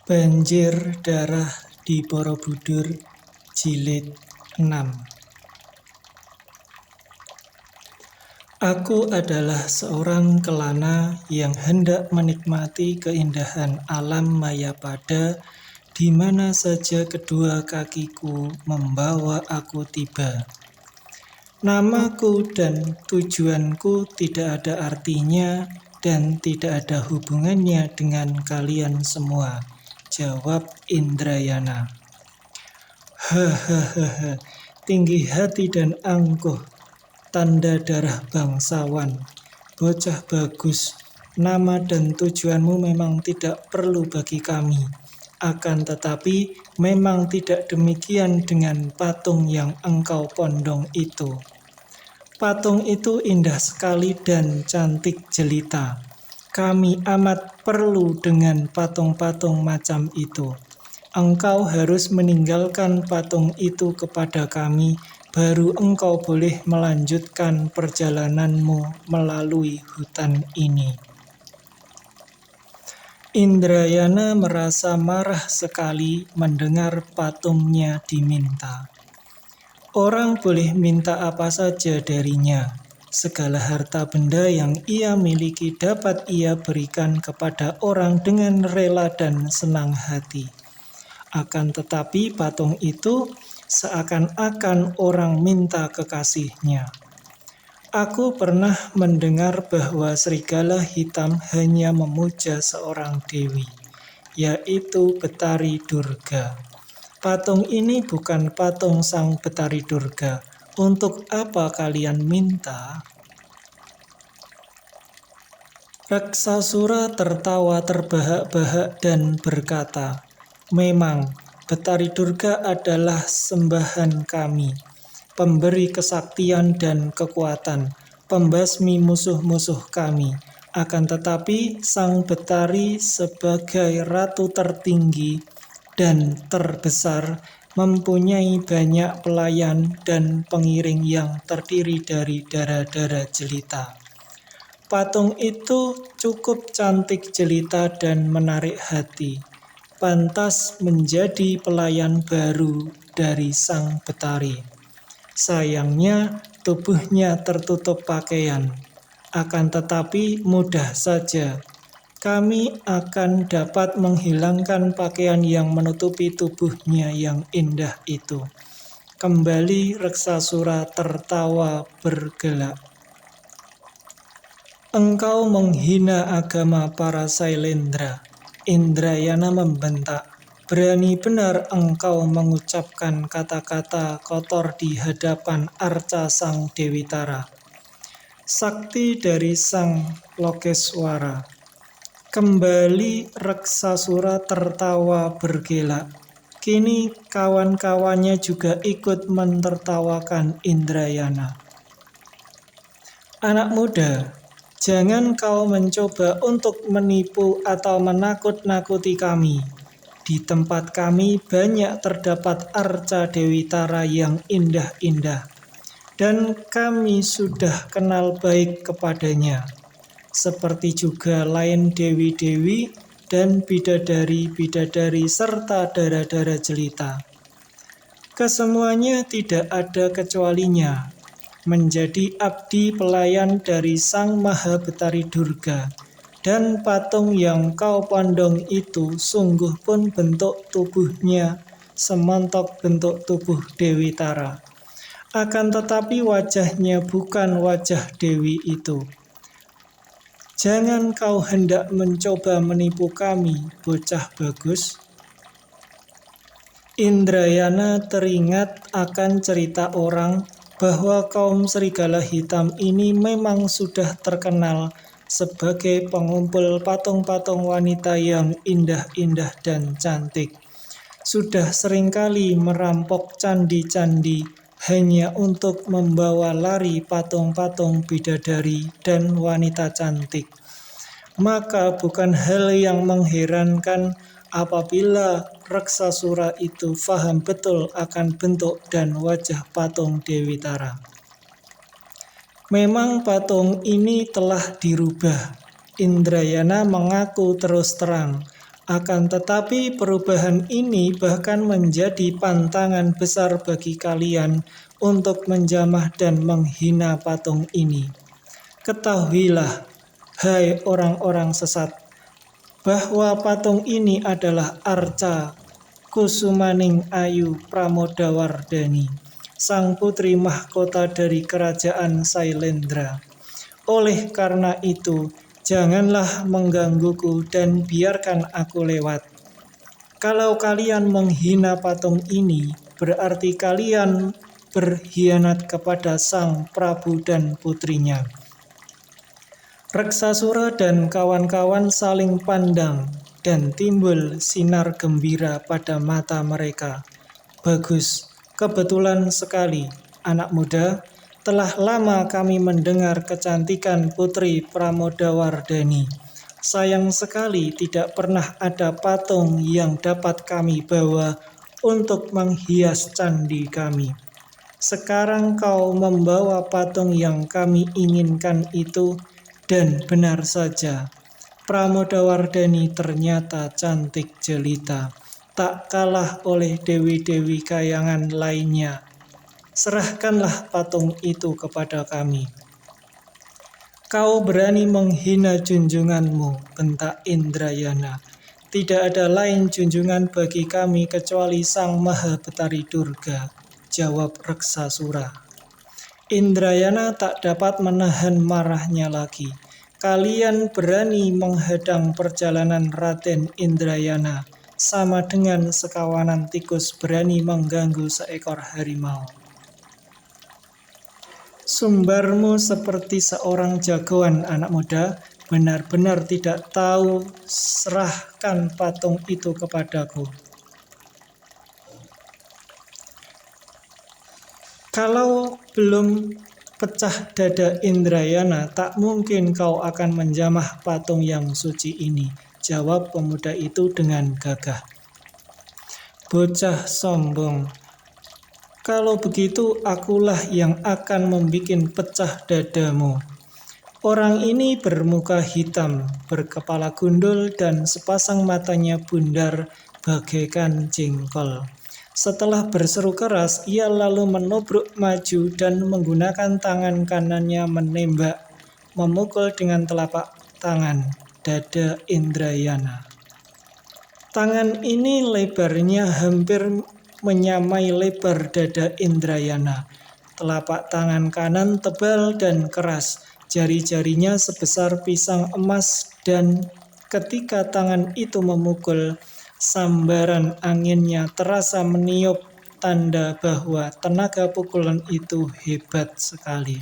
Banjir Darah di Borobudur Jilid 6. Aku adalah seorang kelana yang hendak menikmati keindahan alam Mayapada di mana saja kedua kakiku membawa aku tiba. Namaku dan tujuanku tidak ada artinya dan tidak ada hubungannya dengan kalian semua, jawab Indrayana. Hahaha, tinggi hati dan angkuh, tanda darah bangsawan. Bocah bagus, nama dan tujuanmu memang tidak perlu bagi kami. Akan tetapi, memang tidak demikian dengan patung yang engkau pondong itu. Patung itu indah sekali dan cantik jelita. Kami amat perlu dengan patung-patung macam itu. Engkau harus meninggalkan patung itu kepada kami, baru engkau boleh melanjutkan perjalananmu melalui hutan ini. Indrayana merasa marah sekali mendengar patungnya diminta. Orang boleh minta apa saja darinya. Segala harta benda yang ia miliki dapat ia berikan kepada orang dengan rela dan senang hati. Akan tetapi patung itu seakan-akan orang minta kekasihnya. Aku pernah mendengar bahwa serigala hitam hanya memuja seorang dewi, yaitu Betari Durga. Patung ini bukan patung sang Betari Durga. Untuk apa kalian minta? Raksasura tertawa terbahak-bahak dan berkata, "Memang, Betari Durga adalah sembahan kami, pemberi kesaktian dan kekuatan, pembasmi musuh-musuh kami. Akan tetapi, sang Betari sebagai ratu tertinggi dan terbesar mempunyai banyak pelayan dan pengiring yang terdiri dari dara-dara jelita. Patung itu cukup cantik jelita dan menarik hati, pantas menjadi pelayan baru dari sang Betari. Sayangnya tubuhnya tertutup pakaian, akan tetapi mudah saja. Kami akan dapat menghilangkan pakaian yang menutupi tubuhnya yang indah itu." Kembali Raksasura tertawa bergelak. "Engkau menghina agama para Sailendra," Indrayana membentak. "Berani benar engkau mengucapkan kata-kata kotor di hadapan arca sang Dewi Tara, sakti dari sang Lokeswara." Kembali Raksasura tertawa bergelak. Kini kawan-kawannya juga ikut mentertawakan Indrayana. "Anak muda, jangan kau mencoba untuk menipu atau menakut-nakuti kami. Di tempat kami banyak terdapat arca Dewi Tara yang indah-indah, dan kami sudah kenal baik kepadanya. Seperti juga lain dewi-dewi dan bidadari-bidadari serta dara-dara jelita. Kesemuanya tidak ada kecualinya, menjadi abdi pelayan dari Sang Maha Betari Durga, dan patung yang kau pandang itu sungguh pun bentuk tubuhnya semontok bentuk tubuh Dewi Tara. Akan tetapi wajahnya bukan wajah Dewi itu. Jangan kau hendak mencoba menipu kami, bocah bagus." Indrayana teringat akan cerita orang bahwa kaum serigala hitam ini memang sudah terkenal sebagai pengumpul patung-patung wanita yang indah-indah dan cantik. Sudah seringkali merampok candi-candi hanya untuk membawa lari patung-patung bidadari dan wanita cantik. Maka bukan hal yang mengherankan apabila Raksasura itu faham betul akan bentuk dan wajah patung Dewi Tara. Memang patung ini telah dirubah. Indrayana mengaku terus terang. Akan tetapi perubahan ini bahkan menjadi pantangan besar bagi kalian untuk menjamah dan menghina patung ini. Ketahuilah, hai orang-orang sesat, bahwa patung ini adalah arca Kusumaning Ayu Pramodawardhani, sang putri mahkota dari kerajaan Sailendra. Oleh karena itu, janganlah menggangguku dan biarkan aku lewat. Kalau kalian menghina patung ini, berarti kalian berkhianat kepada sang Prabu dan putrinya. Reksasura dan kawan-kawan saling pandang dan timbul sinar gembira pada mata mereka. Bagus, kebetulan sekali, anak muda. Telah lama kami mendengar kecantikan Putri Pramodawardhani. Sayang sekali tidak pernah ada patung yang dapat kami bawa untuk menghias candi kami. Sekarang kau membawa patung yang kami inginkan itu, dan benar saja, Pramodawardhani ternyata cantik jelita, tak kalah oleh dewi-dewi kayangan lainnya. Serahkanlah patung itu kepada kami. Kau berani menghina junjunganmu, bentak Indrayana. Tidak ada lain junjungan bagi kami kecuali Sang Maha Betari Durga, jawab Reksasura. Indrayana tak dapat menahan marahnya lagi. Kalian berani menghadang perjalanan Raden Indrayana, sama dengan sekawanan tikus berani mengganggu seekor harimau. Sumbarmu seperti seorang jagoan, anak muda. Benar-benar tidak tahu, serahkan patung itu kepadaku. Kalau belum pecah dada Indrayana, tak mungkin kau akan menjamah patung yang suci ini, jawab pemuda itu dengan gagah. Bocah sombong. Kalau begitu, akulah yang akan membikin pecah dadamu. Orang ini bermuka hitam, berkepala gundul, dan sepasang matanya bundar bagaikan jengkol. Setelah berseru keras, ia lalu menubruk maju dan menggunakan tangan kanannya menembak, memukul dengan telapak tangan dada Indrayana. Tangan ini lebarnya hampir menyamai lebar dada Indrayana. Telapak tangan kanan tebal dan keras, jari-jarinya sebesar pisang emas, dan ketika tangan itu memukul, sambaran anginnya terasa meniup, tanda bahwa tenaga pukulan itu hebat sekali.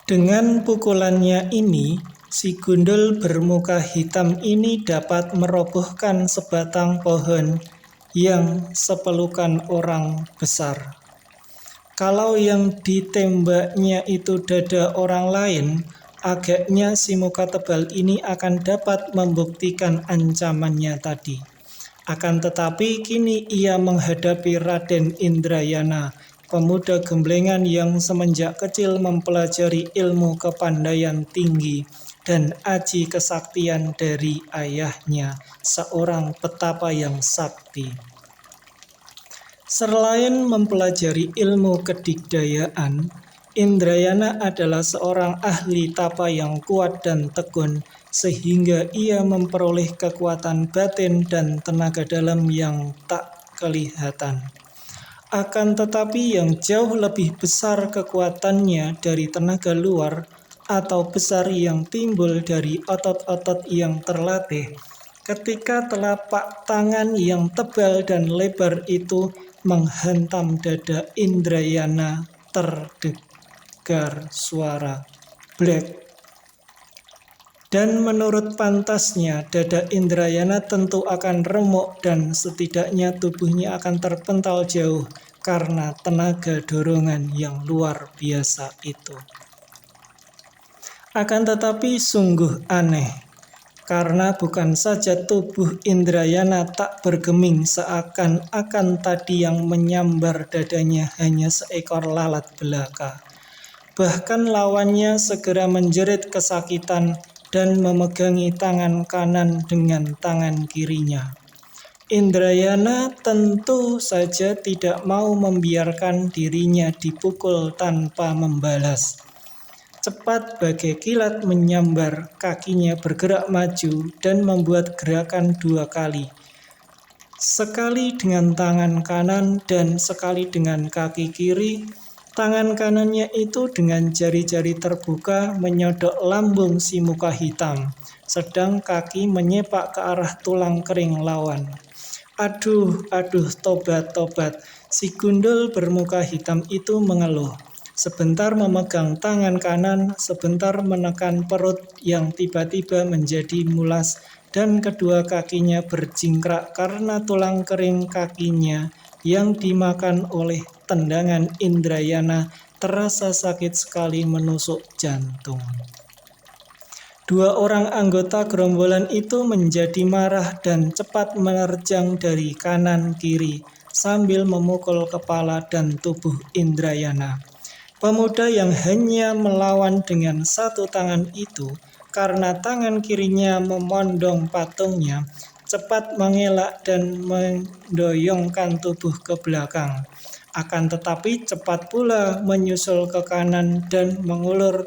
Dengan pukulannya ini, si gundul bermuka hitam ini dapat merobohkan sebatang pohon yang sepelukan orang besar. Kalau yang ditembaknya itu dada orang lain, agaknya si muka tebal ini akan dapat membuktikan ancamannya tadi. Akan tetapi kini ia menghadapi Raden Indrayana, pemuda gemblengan yang semenjak kecil mempelajari ilmu kepandaian tinggi dan aji kesaktian dari ayahnya, seorang petapa yang sakti. Selain mempelajari ilmu kedigdayaan, Indrayana adalah seorang ahli tapa yang kuat dan tekun, sehingga ia memperoleh kekuatan batin dan tenaga dalam yang tak kelihatan. Akan tetapi yang jauh lebih besar kekuatannya dari tenaga luar, atau besar yang timbul dari otot-otot yang terlatih, ketika telapak tangan yang tebal dan lebar itu menghantam dada Indrayana, terdengar suara blek. Dan menurut pantasnya, dada Indrayana tentu akan remuk dan setidaknya tubuhnya akan terpental jauh karena tenaga dorongan yang luar biasa itu. Akan tetapi sungguh aneh, karena bukan saja tubuh Indrayana tak bergeming seakan-akan tadi yang menyambar dadanya hanya seekor lalat belaka. Bahkan lawannya segera menjerit kesakitan dan memegangi tangan kanan dengan tangan kirinya. Indrayana tentu saja tidak mau membiarkan dirinya dipukul tanpa membalas. Cepat bagai kilat menyambar, kakinya bergerak maju dan membuat gerakan 2 kali. Sekali dengan tangan kanan dan sekali dengan kaki kiri. Tangan kanannya itu dengan jari-jari terbuka menyodok lambung si muka hitam, sedang kaki menyepak ke arah tulang kering lawan. Aduh, tobat, tobat. Si gundul bermuka hitam itu mengeluh. Sebentar memegang tangan kanan, sebentar menekan perut yang tiba-tiba menjadi mulas, dan kedua kakinya berjingkrak karena tulang kering kakinya yang dimakan oleh tendangan Indrayana terasa sakit sekali menusuk jantung. 2 orang anggota gerombolan itu menjadi marah dan cepat menerjang dari kanan kiri sambil memukul kepala dan tubuh Indrayana. Pemuda yang hanya melawan dengan 1 tangan itu, karena tangan kirinya memondong patungnya, cepat mengelak dan mendoyongkan tubuh ke belakang. Akan tetapi cepat pula menyusul ke kanan dan mengulur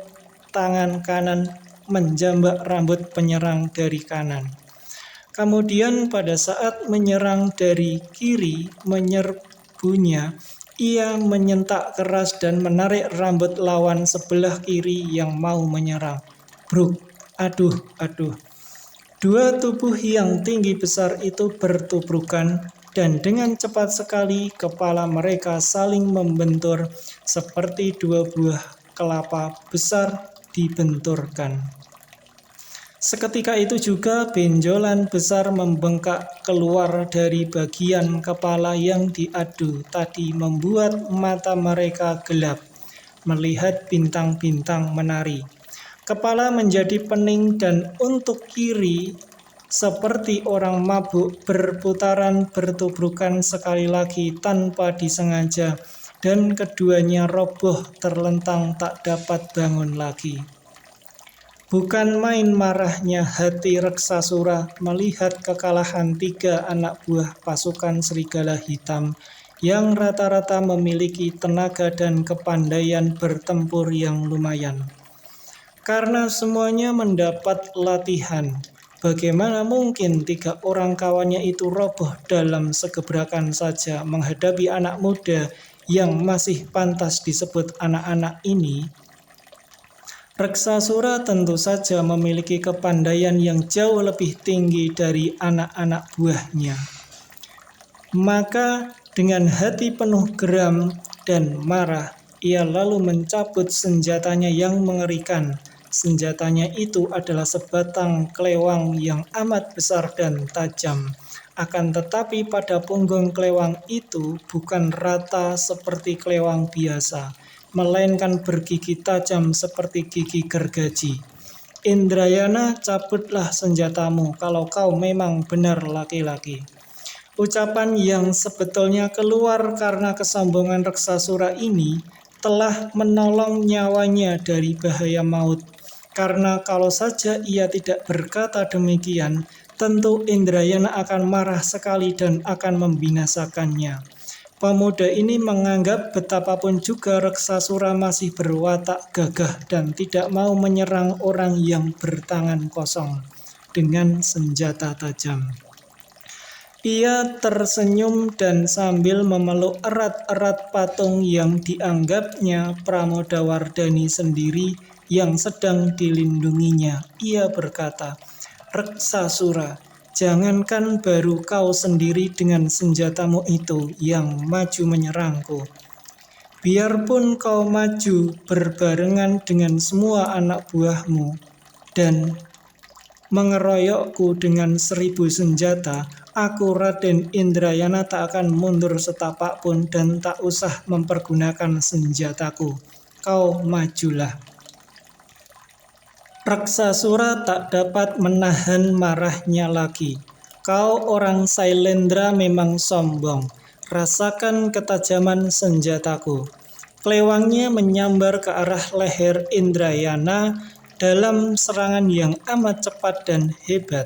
tangan kanan menjambak rambut penyerang dari kanan. Kemudian pada saat menyerang dari kiri menyerbunya, ia menyentak keras dan menarik rambut lawan sebelah kiri yang mau menyerang. Bruk, aduh. 2 tubuh yang tinggi besar itu bertubrukan dan dengan cepat sekali kepala mereka saling membentur seperti 2 buah kelapa besar dibenturkan. Seketika itu juga benjolan besar membengkak keluar dari bagian kepala yang diadu tadi membuat mata mereka gelap, melihat bintang-bintang menari. Kepala menjadi pening dan untuk kiri seperti orang mabuk berputaran bertubrukan sekali lagi tanpa disengaja dan keduanya roboh terlentang tak dapat bangun lagi. Bukan main marahnya hati Reksasura melihat kekalahan 3 anak buah pasukan serigala hitam yang rata-rata memiliki tenaga dan kepandaian bertempur yang lumayan. Karena semuanya mendapat latihan, bagaimana mungkin 3 orang kawannya itu roboh dalam segebrakan saja menghadapi anak muda yang masih pantas disebut anak-anak ini? Reksasura tentu saja memiliki kepandaian yang jauh lebih tinggi dari anak-anak buahnya. Maka dengan hati penuh geram dan marah, ia lalu mencabut senjatanya yang mengerikan. Senjatanya itu adalah sebatang klewang yang amat besar dan tajam. Akan tetapi pada punggung klewang itu bukan rata seperti klewang biasa, melainkan bergigi tajam seperti gigi gergaji. Indrayana, cabutlah senjatamu kalau kau memang benar laki-laki. Ucapan yang sebetulnya keluar karena kesombongan Reksasura ini telah menolong nyawanya dari bahaya maut. Karena kalau saja ia tidak berkata demikian, tentu Indrayana akan marah sekali dan akan membinasakannya. Pemuda ini menganggap betapapun juga Reksasura masih berwatak gagah dan tidak mau menyerang orang yang bertangan kosong dengan senjata tajam. Ia tersenyum dan sambil memeluk erat-erat patung yang dianggapnya Pramodawardhani sendiri yang sedang dilindunginya, ia berkata, "Reksasura, jangankan baru kau sendiri dengan senjatamu itu yang maju menyerangku. Biarpun kau maju berbarengan dengan semua anak buahmu dan mengeroyokku dengan 1000 senjata, aku Raden Indrayana tak akan mundur setapak pun dan tak usah mempergunakan senjataku. Kau majulah." Reksasura tak dapat menahan marahnya lagi. "Kau orang Sailendra memang sombong. Rasakan ketajaman senjataku." Klewangnya menyambar ke arah leher Indrayana dalam serangan yang amat cepat dan hebat.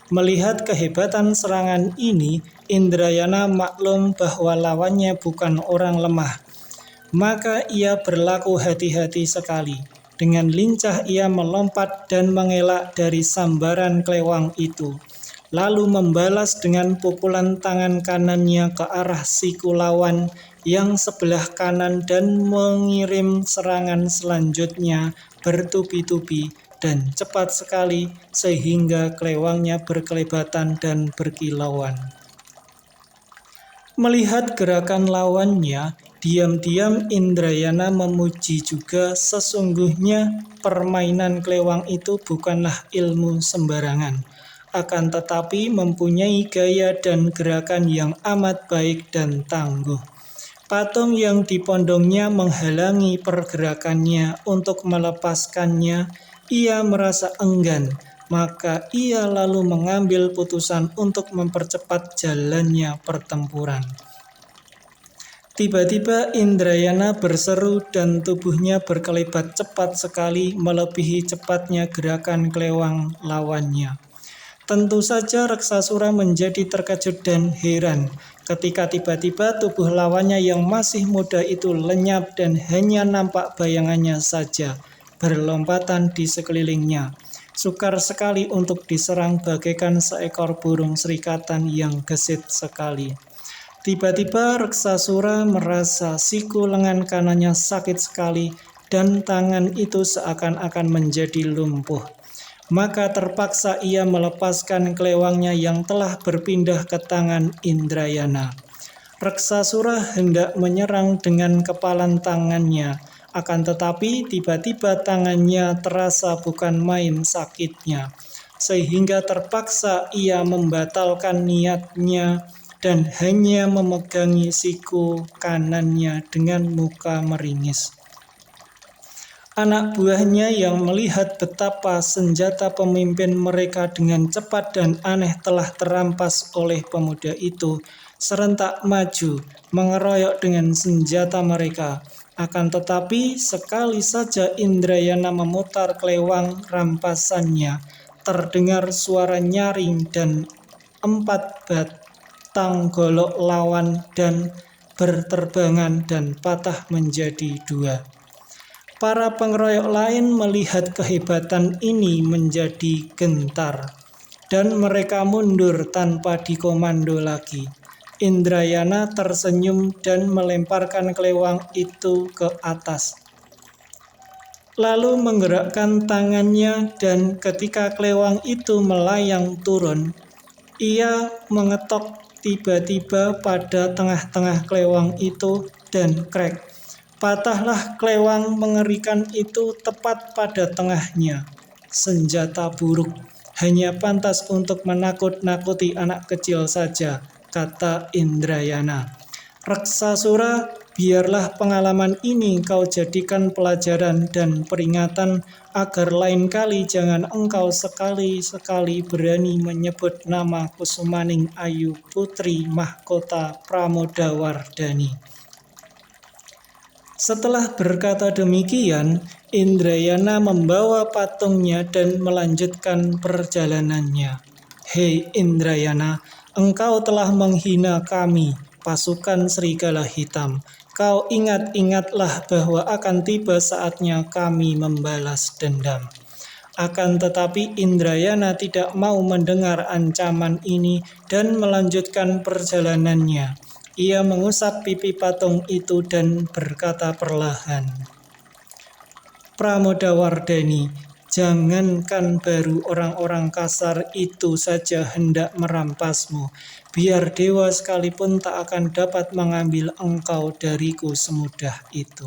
Melihat kehebatan serangan ini, Indrayana maklum bahwa lawannya bukan orang lemah. Maka ia berlaku hati-hati sekali. Dengan lincah ia melompat dan mengelak dari sambaran klewang itu, lalu membalas dengan pukulan tangan kanannya ke arah siku lawan yang sebelah kanan dan mengirim serangan selanjutnya bertubi-tubi dan cepat sekali sehingga klewangnya berkelebatan dan berkilauan. Melihat gerakan lawannya, diam-diam Indrayana memuji juga, sesungguhnya permainan klewang itu bukanlah ilmu sembarangan, akan tetapi mempunyai gaya dan gerakan yang amat baik dan tangguh. Patung yang dipondongnya menghalangi pergerakannya. Untuk melepaskannya, ia merasa enggan, maka ia lalu mengambil putusan untuk mempercepat jalannya pertempuran. Tiba-tiba Indrayana berseru dan tubuhnya berkelebat cepat sekali melebihi cepatnya gerakan klewang lawannya. Tentu saja Reksasura menjadi terkejut dan heran ketika tiba-tiba tubuh lawannya yang masih muda itu lenyap dan hanya nampak bayangannya saja berlompatan di sekelilingnya. Sukar sekali untuk diserang bagaikan seekor burung serikatan yang gesit sekali. Tiba-tiba Reksasura merasa siku lengan kanannya sakit sekali dan tangan itu seakan-akan menjadi lumpuh. Maka terpaksa ia melepaskan klewangnya yang telah berpindah ke tangan Indrayana. Reksasura hendak menyerang dengan kepalan tangannya, akan tetapi tiba-tiba tangannya terasa bukan main sakitnya, sehingga terpaksa ia membatalkan niatnya dan hanya memegangi siku kanannya dengan muka meringis. Anak buahnya yang melihat betapa senjata pemimpin mereka dengan cepat dan aneh telah terampas oleh pemuda itu, serentak maju, mengeroyok dengan senjata mereka. Akan tetapi sekali saja Indrayana memutar klewang rampasannya, terdengar suara nyaring dan 4 batang golok lawan dan berterbangan dan patah menjadi 2. Para pengeroyok lain melihat kehebatan ini menjadi gentar, dan mereka mundur tanpa dikomando lagi. Indrayana tersenyum dan melemparkan klewang itu ke atas, lalu menggerakkan tangannya, dan ketika klewang itu melayang turun, ia mengetok tiba-tiba pada tengah-tengah klewang itu dan krek. Patahlah klewang mengerikan itu tepat pada tengahnya. Senjata buruk, hanya pantas untuk menakut-nakuti anak kecil saja, kata Indrayana. Reksasura, biarlah pengalaman ini kau jadikan pelajaran dan peringatan agar lain kali jangan engkau sekali-sekali berani menyebut nama Kusumaning Ayu Putri Mahkota Pramodawardhani. Setelah berkata demikian, Indrayana membawa patungnya dan melanjutkan perjalanannya. Hei Indrayana, engkau telah menghina kami, pasukan Serigala Hitam. Kau ingat-ingatlah bahwa akan tiba saatnya kami membalas dendam. Akan tetapi Indrayana tidak mau mendengar ancaman ini dan melanjutkan perjalanannya. Ia mengusap pipi patung itu dan berkata perlahan, Pramodawardhani, jangankan baru orang-orang kasar itu saja hendak merampasmu, biar dewa sekalipun tak akan dapat mengambil engkau dariku semudah itu.